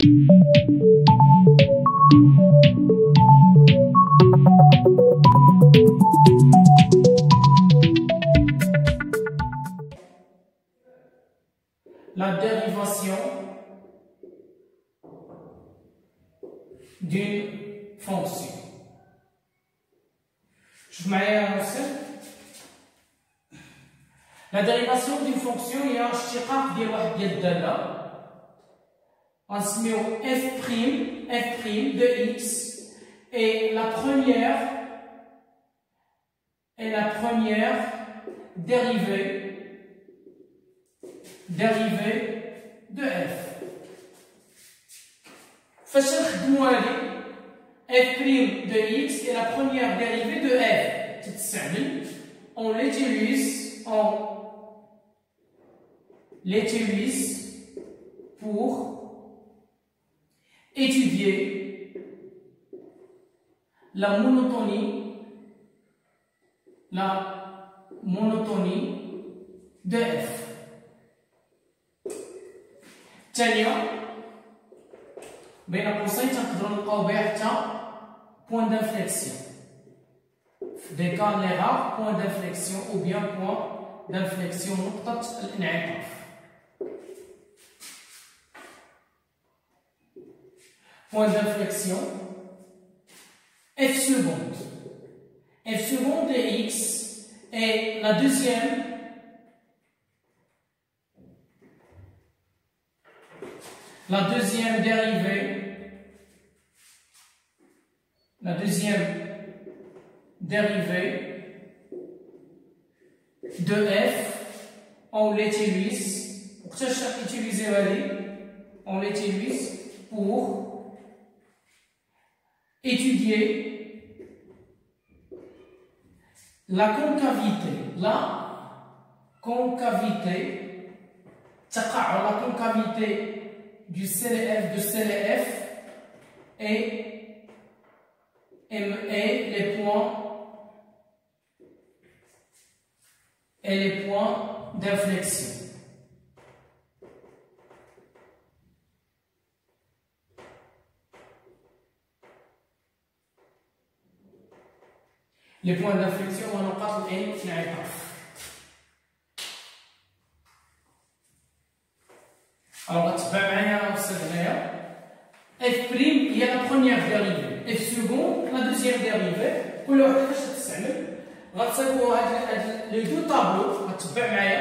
La dérivation d'une fonction. شوف معايا يا أستاذ. La dérivation d'une fonction هي اشتقاق ديال واحد ديال الدالة غنسميو f' de x et la première dérivée de f. فاش نخدمو هادي f' de x et la première dérivée de f تتستعمل on l'utilise pour étudier la monotonie de f. ثانيا بين قوسين تنقدروا نلقاو بها حتى point d'inflexion. Des cas les rares, point d'inflexion ou bien point d'inflexion نقطة الانعطاف. Point d'inflexion f seconde. F seconde de x est la deuxième dérivée de f. On l'utilise pour étudier la concavité du CLF et les points d'inflexion. Les points d'inflexion ونقاط الانعطاف. Alors غتبع معايا أستاذ هنايا f' هي la première dérivée, f seconde la deuxième dérivée. كل واحد كيفاش تستعمل غتساويو هاد لي دو طابلو. غتبع معايا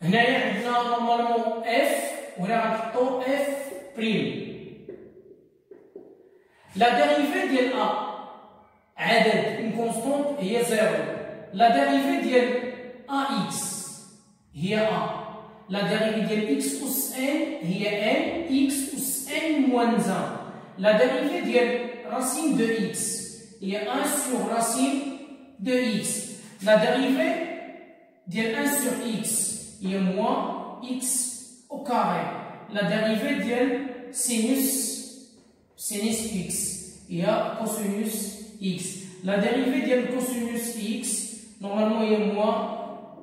هنايا عندنا نورمالمون f وهنا غنحطو f'. La dérivée ديال a عدد une constante هي 0. La dérivée ديال ax هي a. La dérivée ديال x أس n هي n x أس n moins 1. La dérivée ديال racine de x هي 1 sur racine de x. La dérivée ديال 1 sur x هي moins x au carré. La dérivée ديال sinus x هي cosinus x. La dérivée ديال cosinus x normalement هي moins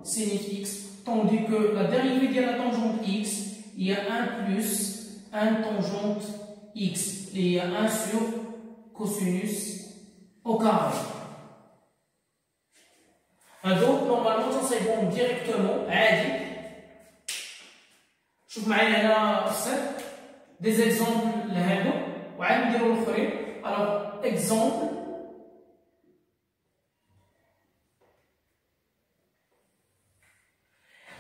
sinus x, tandis que la dérivée de la tangente x, il y a 1 plus 1 tangente x, et il y a 1 sur cosinus au carré. Donc, normalement, ça c'est bon directement, عادي. شوف معايا هنا des exemples لهادو وعاد نديرو الاخرين. Alors, exemple.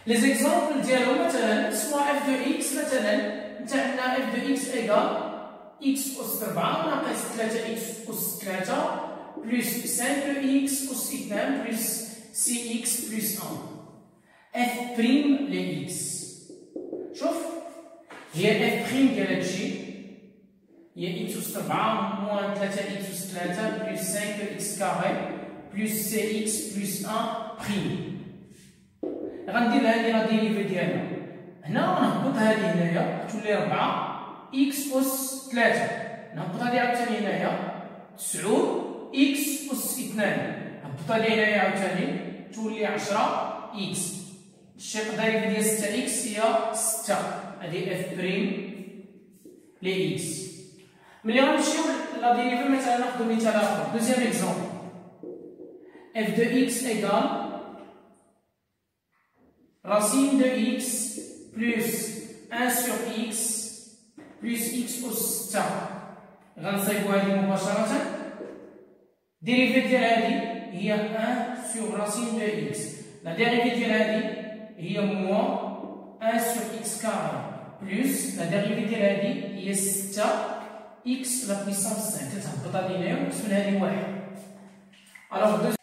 Les exemples ديالهم مثلا soit f de x مثلا انت عندنا f de x égale x أس 4 ناقص 3x أس 3 plus 5x أس 2 plus 6x plus 1 f prime ل x. شوف هي f prime ديال هادشي هي x أس 4 moins 3x أس 3 plus 5x carré plus 6x plus 1 prime. غندير هذه لا ديريفي ديالها هنا نهبط هذه هنايا تولي 4 اكس اس 3 نهبط هذه عاوتاني هنايا 9 اكس اس 2 نهبط هذه هنايا عاوتاني تولي 10 اكس الشق دايركت ديال 6 اكس هي 6 هذه اف بريم لي اكس. ملي غنمشيو لا ديريفي مثلا ناخذ مثال اخر دوزيام اكزومبل اف دو اكس ايكال racine de x plus 1 sur x plus x أس 6 غنصايبو هذه مباشرة. ديريفي ديال هذه هي 1 sur racine de x. لا ديريفي ديال هذه هي موان 1 sur x carré plus لا ديريفي ديال هذه هي 6 x لا بويسونس 5 كتهبط هذه هنايا ونقسم هذه 1. الوغ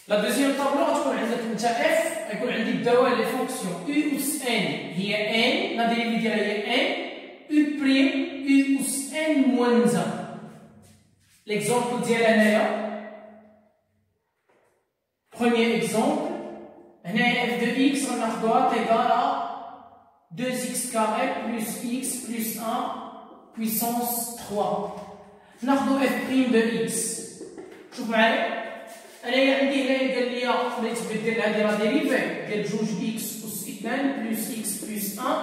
لا دوزيام طابلو غتكون عندك انت اف غيكون عندي الدوال لي فونكسيون u اس ان هي ان لا ديريفي ديالها هي ان u بريم u اس ان موان زان. ليكزومبل ديالها هنايا بروميير اكزومبل هنايا اف دو اكس غناخدوها تيغال 2x carré plus x plus 1 puissance 3. ناخدو اف بريم دو اكس. شوف معايا انايا عندي هنايا قال لي بغيت تبدل هذه لا ديريفي ديال 2 اكس اس 2 بلس اكس بلس 1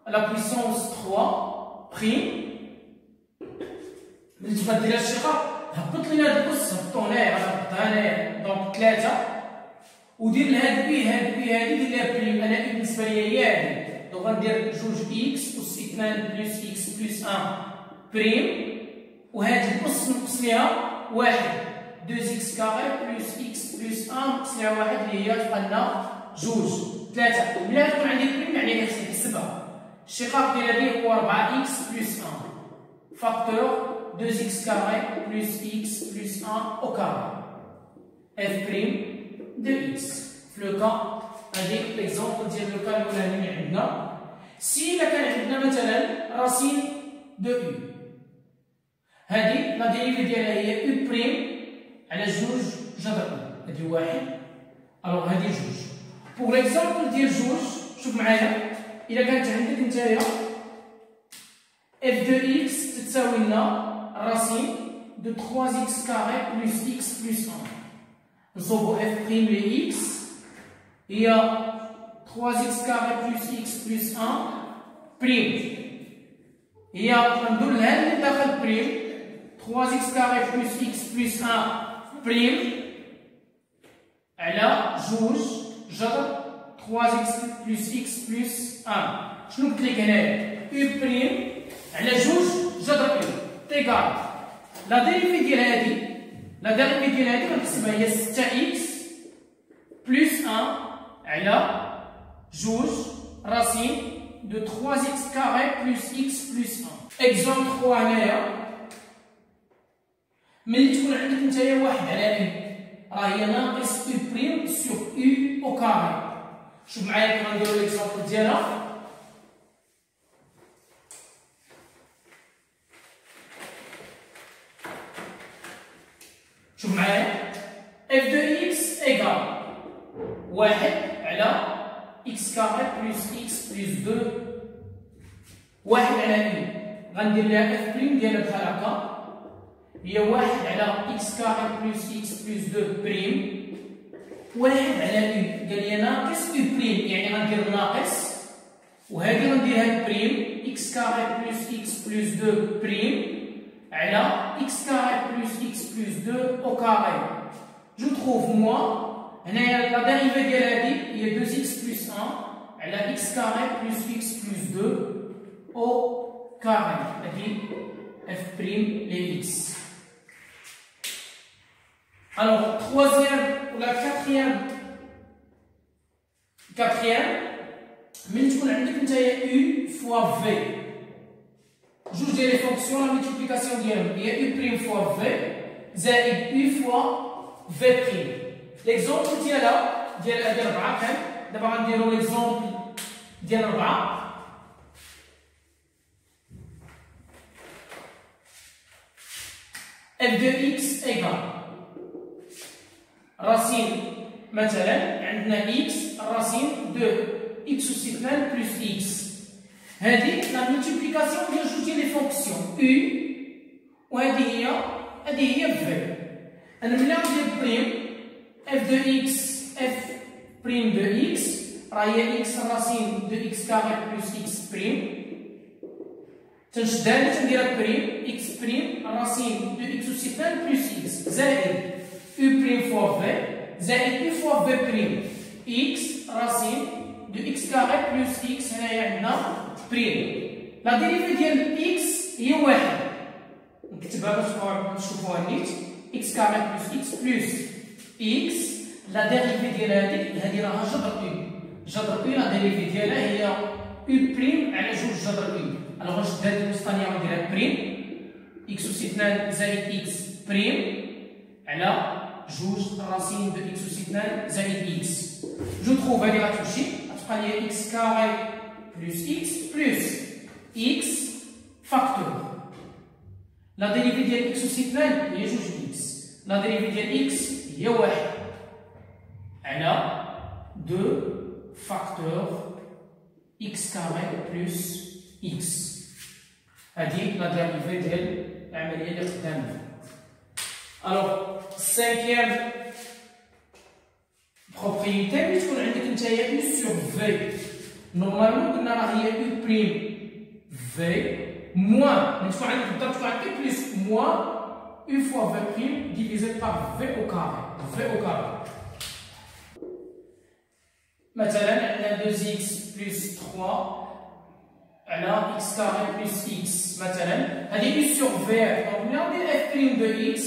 لا بويسونس 3 بريم. ملي تبدل هاد الشيء هبط لينا هاد الاس هبطو هنايا غنهبطها هنايا دونك 3 ودير لهاد بي هاد بي هادي دير لها بريم. انا بالنسبه ليا هي هادي دونك غندير 2 اكس اس 2 بلس اكس بلس 1 بريم وهاد الاس نقص ليها 1 2x carré plus x plus 1 نقص ليها 1 اللي هي تبقى لنا 2 3. ملي غتكون عندي بريم يعني نحسبها الشقاق ديال هذه هو 4x plus 1 فاكتور 2x carré plus x plus 1 au carré f prime de x. في لو كا هذيك ليكزومبل ديال لو كا الاولاني اللي عندنا سي الا كان عندنا مثلا راسين دو u هذه لا ديريفي ديالها هي u بريم على 2 جذر هذه 1 الوغ هذه 2. بوغ ليكزومبل ديال 2 شوف معايا الا كانت عندك نتايا اف دو اكس تساوي لنا راسين دو 3 اكس كاري بلس اكس بلس 1. نصوبو اف بريم لي اكس هي 3 اكس كاري بلس اكس بلس 1 بريم هي غندور لها اللي داخل بريم 3 اكس كاري بلس اكس بلس 1 بريم على 2 جذر 3 اكس بلس اكس بلس 1. شنو قلت لك هنايا u بريم على 2 جذر u تيغال لا ديريفي ديال هذه لا ديريفي ديال هذه غنحسبها هي 6 اكس بلس 1 على 2 راسين دو 3 اكس كاري بلس اكس بلس 1. اكزومبل 3 هنايا ملي تكون عندك نتايا 1 على u راه هي ناقص u بريم سور u او كاري. شوف معايا كيف غنديرو ليكزومبل ديالها شوف معايا f دو x ايكال 1 على x كاري بلس x بلس 2 1 على u غندير لها f بريم ديالها بحال هكا هي 1 على اكس كاري بلس اكس بلس 2 بريم 1 على u قال لي ناقص u بريم يعني غندير ناقص وهذه غنديرها بريم اكس كاري بلس اكس بلس 2 بريم على اكس كاري بلس اكس بلس 2 او كاري. جو تروف موا هنايا لا ديريفي ديال هذه هي 2 اكس بلس 1 على اكس كاري بلس اكس بلس 2 او كاري هذه f بريم لي اكس. Alors, troisième ou la quatrième, ملي تكون عندك نتايا u fois v جوج ديال لي فونكسيون لا ملتيبليكاسيون ديالهم هي u بريم fois v زائد u fois v بريم. ليكزومبل ديالها ديال 4 كان دابا غنديرو ليكزومبل ديال 4 f de x égale راسين مثلا عندنا x الراسين دو x أس 2 بلس x هذه لا ملتيبليكاسيون ديال جوج ديال لي فونكسيون u وهذه هي v. انا ملي غندير بريم f دو x f prime de x راهي x racine de x carré plus x prime تنشد هذه تنديرها بريم x prime racine de x أس 2 plus x زائد u prime fois v زائد u fois v prime x racine de x carré plus x هنايا عندنا بريم لا ديريفي ديال x هي واحد نكتبها باش نشوفوها نيت x carré plus x plus x لا ديريفي ديال هذه راها جذر u لا ديريفي ديالها هي u بريم على جوج جذر u الوغ نشد هذه الوسطانيه ونديرها بريم x أس 2 زائد x بريم على جوج راسين دو x أس 2 زائد x جو تروف هذه غتمشي غتبقى لي x carré plus x plus x فاكتور لا ديريفي ديال x أس 2 هي جوج x لا ديريفي ديال x هي واحد على 2 فاكتور x carré plus x هذه لا ديريفي ديال العمليه اللي قدامنا. الوغ cinquième propriété اللي تكون عندك نتايا u sur v نورمالمون قلنا راه هي u prime v moins ملي تكون عندك بالضبط تكون عندك بلس moins u fois v prime divisé par v au carré مثلا عندنا 2x plus 3 على x carré plus x مثلا هذه u sur v دونك ملي ندير f prime de x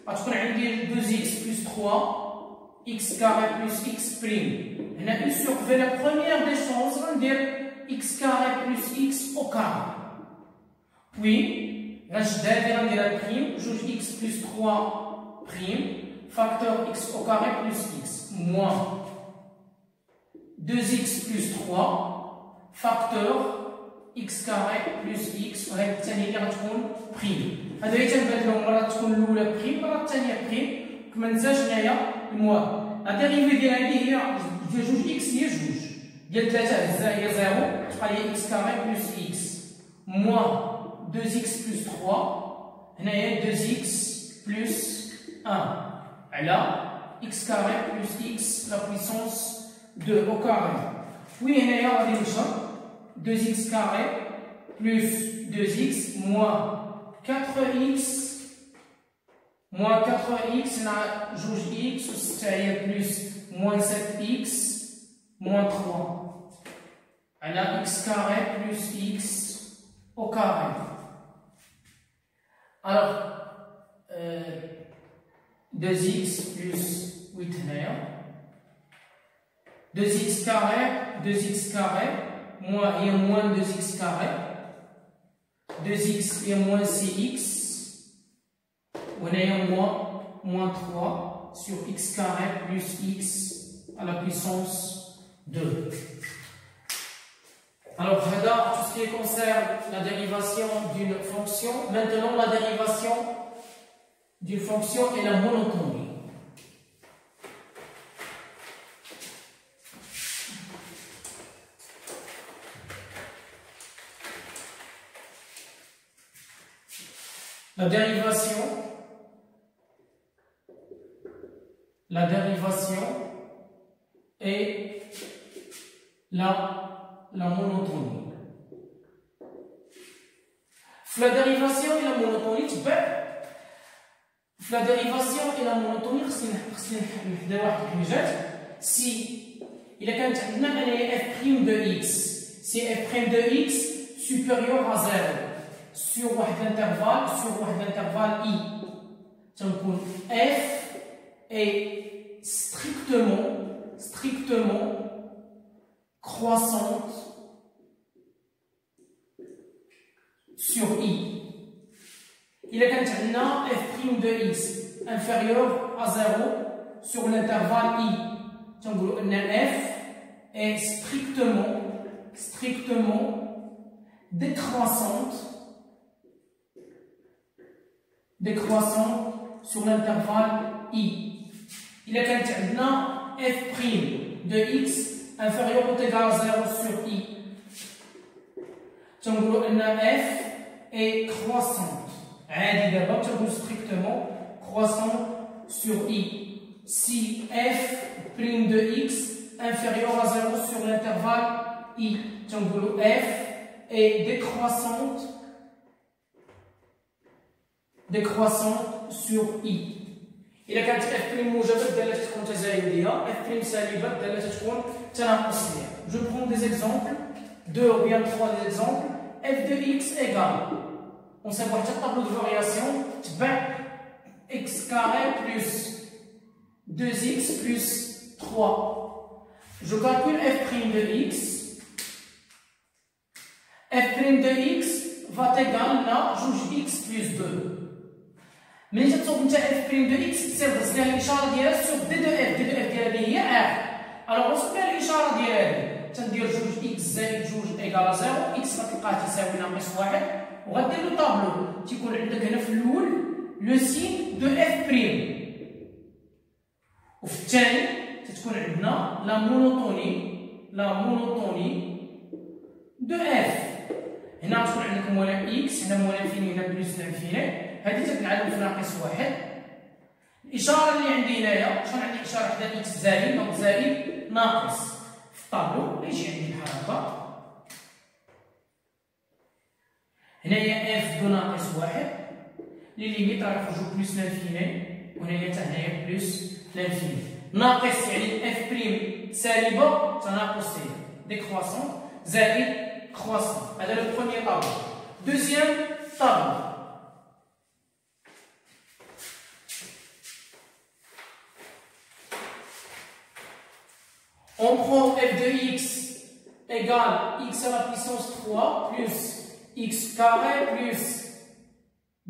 غتكون عندي 2x plus 3 x carré plus x prime هنا u sur v la première des choses غندير x carré plus x au carré puis غنشد هذه غنديرها prime جوج x plus 3 prime facteur x au carré plus x moins 2x plus 3 facteur x carré plus x وهذه الثانيه اللي غتكون بريم هذا هي تنبدلهم مره تكون الاولى بريم مره الثانيه بريم كما ننساش هنايا الموا لا ديريفي ديال هذه هي ديال جوج اكس هي جوج ديال 3 هزها هي 0 تبقى لي x carré plus x moins 2x plus 3 هنايا 2x plus 1 على x carré plus x la puissance 2 au carré oui هنايا غادي نشرب 2x carré plus 2x moins 4x moins 4x na جوج x وستة plus moins 7x moins 3 على x carré plus x au carré. Alors 2x plus 8 هنايا 2x carré moins et moins 2x carré 2x et moins 6x on est moins 3 sur x carré plus x à la puissance 2. Alors voilà tout ce qui concerne la dérivation d'une fonction. Maintenant la dérivation d'une fonction est la monotonie. La dérivation est la monotonie. La dérivation et la monotonie la dérivation et la monotonie خصني نحدد واحد الحاجات si إلا كانت عندنا أنايا f' de x si f' de x supérieur à 0 sur واحد l'intervalle i تنكون f est strictement croissante sur i. إلا كانت عندنا f' de x inférieur à 0 sur l'intervalle i تنقولوا أن f est strictement décroissante sur l'intervalle i. Il a كانت عندنا f' de x inférieur ou égal à 0 sur i. تنقولوا أن f est croissante. عادي دابا تنقول strictement croissante sur i. Si f' de x inférieur à 0 sur l'intervalle I. تنقولوا F est décroissante sur I. إلا كانت F' موجبة الدالة تكون تزايدية، F' سالبة الدالة تكون تناقصية. Je prends des exemples, 2 ou bien 3 exemples. F de X égale, on sait voir le tableau de variation, X carré plus 2X plus 3. Je calcule F' de X. F' de X va égal à X plus 2. ملي تتصوب نتا F' de X تصير ضرب لها الإشارة ديالها sur D de F. D de F ديالها هي R. ألوغ نصب لها الإشارة ديالها تندير X زائد 2 إيكالا 0. X غتلقاه تساوي ناقص 1 وغدير له طابلو تيكون عندك هنا في الأول لو سين دو F'. وفي الثاني تتكون عندنا لا مونوطوني دو F. هنا غتكون عندك مولا X، هنا مولا انفيني، هنا بلس لانفيني. هذه تتنعدم في ناقص 1. الإشارة اللي عندي هنايا شحال عندي إشارة حدا إكس زائد، دونك زائد ناقص في الطابلو يجي عندي بحال هكا. هنايا اف دو ناقص 1 لي ليميت غيخرجو بلس لانفيني، وهنايا حتى هنايا بلس لانفيني. ناقص يعني اف بريم سالبة تناقصية ديكرواسون زائد كرواسون. هذا لو بروميير طابلو. دوزيام طابلو. On prend f de x égale x à la puissance 3 plus x carré plus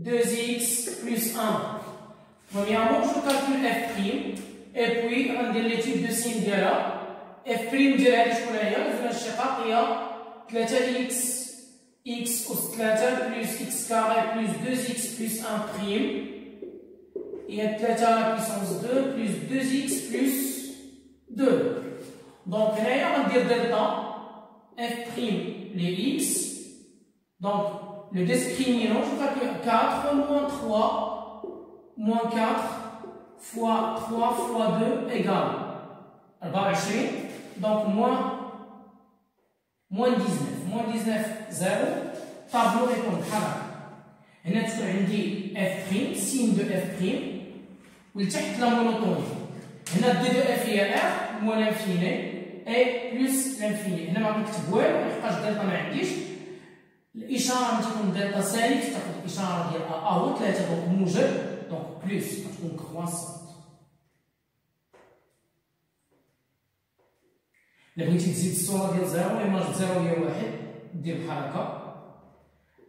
2x plus 1. Premièrement, je calcule f', et puis on dit l'étude de signe ديالها. f' ديالها شكون هي؟ جذر الاشتقاق هي 3x x أس 3 plus x carré plus 2x plus 1 prime. Il y a 3 à la puissance 2 plus 2x plus 2. Donc, là, on va dire delta f' les x. Donc, le discriminant, je calcule 4 moins 3 moins 4 fois 3 fois 2 égale 24. Donc, moins 19. Moins 19, 0. Tableau répond بحال هنا تكون عندي f', signe de f', ولتحت لا مونوطوني. هنا d de f هي r moins l'infini et plus l'infini. هنا ما غنكتب والو لحقاش دلتا ما عنديش. الإشارة ملي تكون دلتا سالب تاخد الإشارة ديال أ هو 3 دونك موجب دونك بلس غتكون كرواسونت. إلا بغيتي تزيد الصورة ديال زيرو إيماج زيرو هي 1 دير بحال هكا.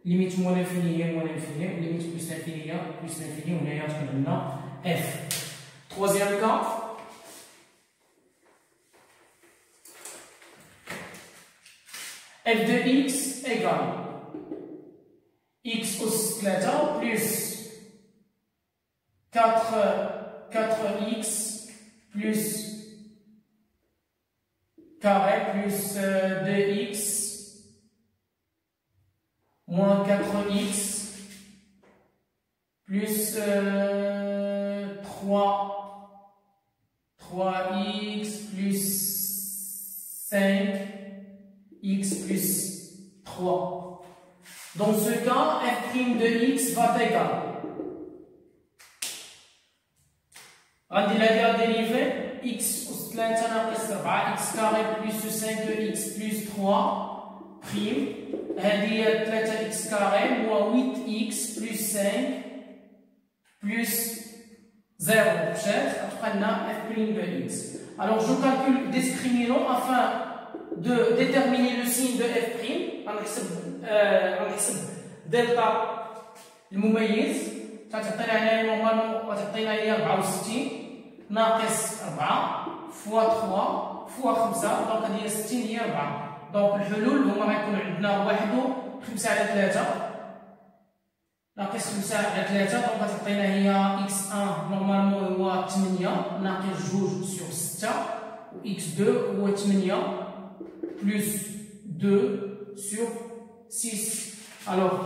ليميت موان انفيني هي موان انفيني وليميت بلس انفيني هي بلس انفيني وهنايا تكون عندنا اف. Troisième cas. F de x égale x أس 3 plus 4x plus carré plus 2x moins 4x plus 3x plus 5x plus 3. Dans ce cas, f' de x va égal. غندير هذه dérivée x أس 3 ناقص 4 x carré plus 5x plus 3 prime. هذه هي 3x carré moins 8x plus 5 plus 0 مشات غتبقى لنا f' de x. Alors je calcule le discriminant afin de déterminer le signe de f'. غنحسب دلتا المميز غتعطينا هنايا نورمالمون غتعطينا هي 64 ناقص 4 فوا 3 فوا 5 دونك هذه هي 60 هي 4. دونك الحلول هما غيكونوا عندنا 1 5 على 3 ناقص 5 على 3 دونك غتعطينا هي x1 نورمالمون هو 8 ناقص 2 سور 6 و x2 هو 8 plus 2 sur 6. Alors,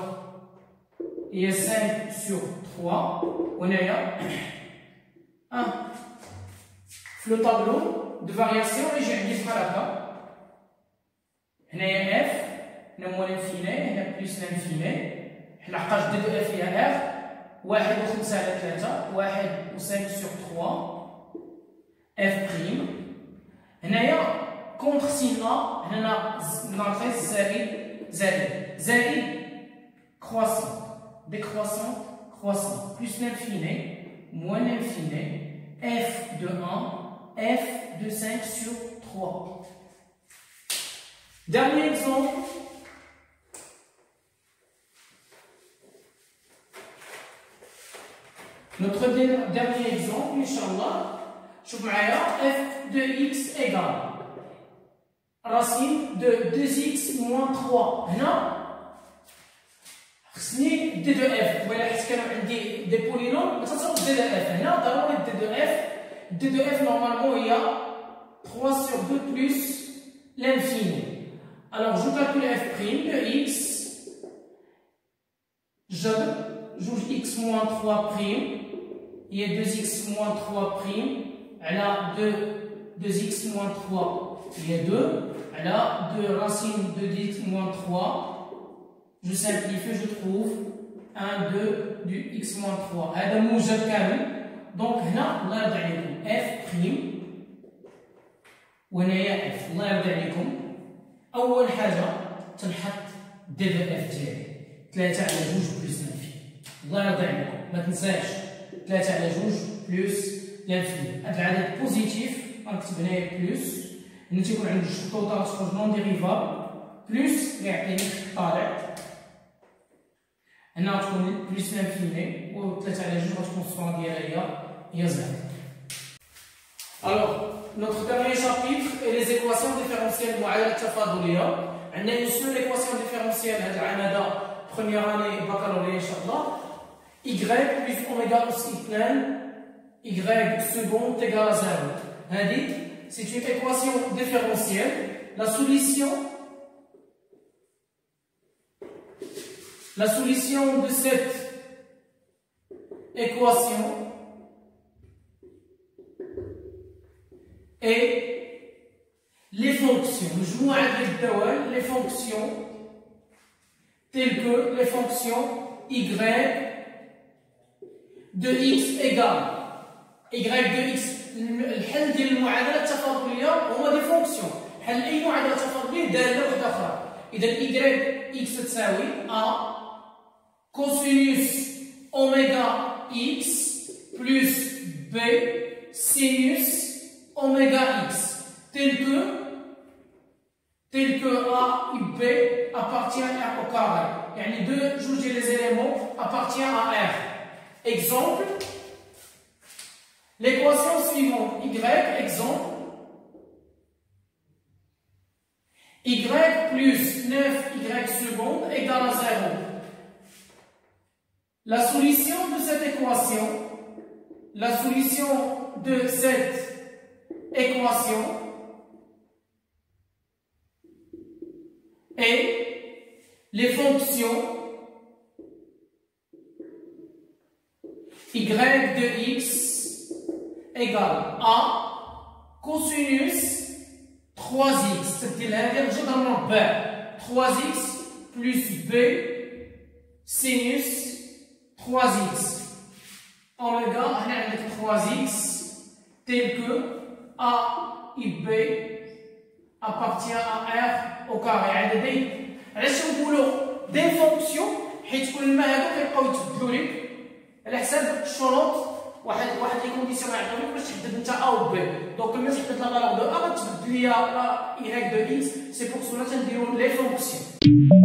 il y a 5 sur 3. On a 1. Le tableau, دو فارياسيون يجي عندي بحال هكا. هنايا اف، هنا موان انفيني، هنا بليس لانفيني. لحقاش دو دو اف فيها ار، 1 و5 على 3، 1 و 5 sur 3 اف بريم. هنايا كونتر سين ا، هنا ناقص زائد croissant, décroissant, croissant, plus l'infini, moins l'infini, f de 1, f de 5 sur 3. Dernier exemple. Notre dernier exemple, Inch'Allah, شوف معايا f de x égale racine de 2x moins 3. هنا خصني دي دو اف، ولا حيت كانوا عندي دي بولينوم ما تنصاوبش دي دو اف. هنا ضروري دي دو اف. دي دو اف نورمالمون هي 3 sur 2 plus l'infini. Alors je calcule f prime de x. Je joue x moins 3 prime. Il y a 2x moins 3 prime. على 2x moins 3 il y a 2. على 2 racine de 2x moins 3. Je simplifie, je trouve 1, 2 du x moins 3. هذا موجب كامل. دونك هنا الله يرضي عليكم f بريم وهنايا f. الله يرضي عليكم أول حاجة تنحط دي دو اف ديالي 3 على 2 بلس لانفيني. الله يرضي عليكم ما تنساش 3 على 2 بلس لانفيني. هذا العدد بوزيتيف غنكتب هنايا بلس. هنا تيكون عندي جوج طوطات تخرج نون ديريفابل بلس غيعطيني طالع. هنا غتكون بلس لانفيني و 3 على 2 غتكون الصفر ديالها هي زائد. Alors, notre dernier chapitre est les équations différentielles المعادلة التفاضلية. عندنا une seule équation différentielle هاد العام هذا première année baccalauréat إن شاء الله. y plus oméga aussi plein y second égale à 0. هذه c'est une équation différentielle. La solution de cette équation est les fonctions. Les fonctions telles que les fonctions y de x égale y de x. الحل ديال المعادله التفاضليه هو دي فونكسيون. حل اي معادله تفاضليه داله وحده اخرى. اذا y x تساوي a cosinus oméga x plus b sinus oméga x tel que a et b appartient à r au carré. يعني جوج ديال les éléments appartient à r. Exemple, l'équation suivante y exemple y plus 9y seconde égale à 0. La solution de cette équation est les fonctions y de x égale a cosinus 3x. C'est-à-dire que je donne b 3x plus b sinus 3x. Oméga, on a 3x tel que a et b appartient à r au carré. عددين. علاش نقولوا دي فونكسيون؟ حيت كل ما هادو كيبقاو يتبدلوا لك على حساب الشروط. واحد لي كونديسيون غيعطيو لك باش تحدد انت ا و بي. دونك ملي تحدد لا فالور دو ا غتبدل ليا لا y دو x. سي بور سولا تنديرو لي فونكسيون.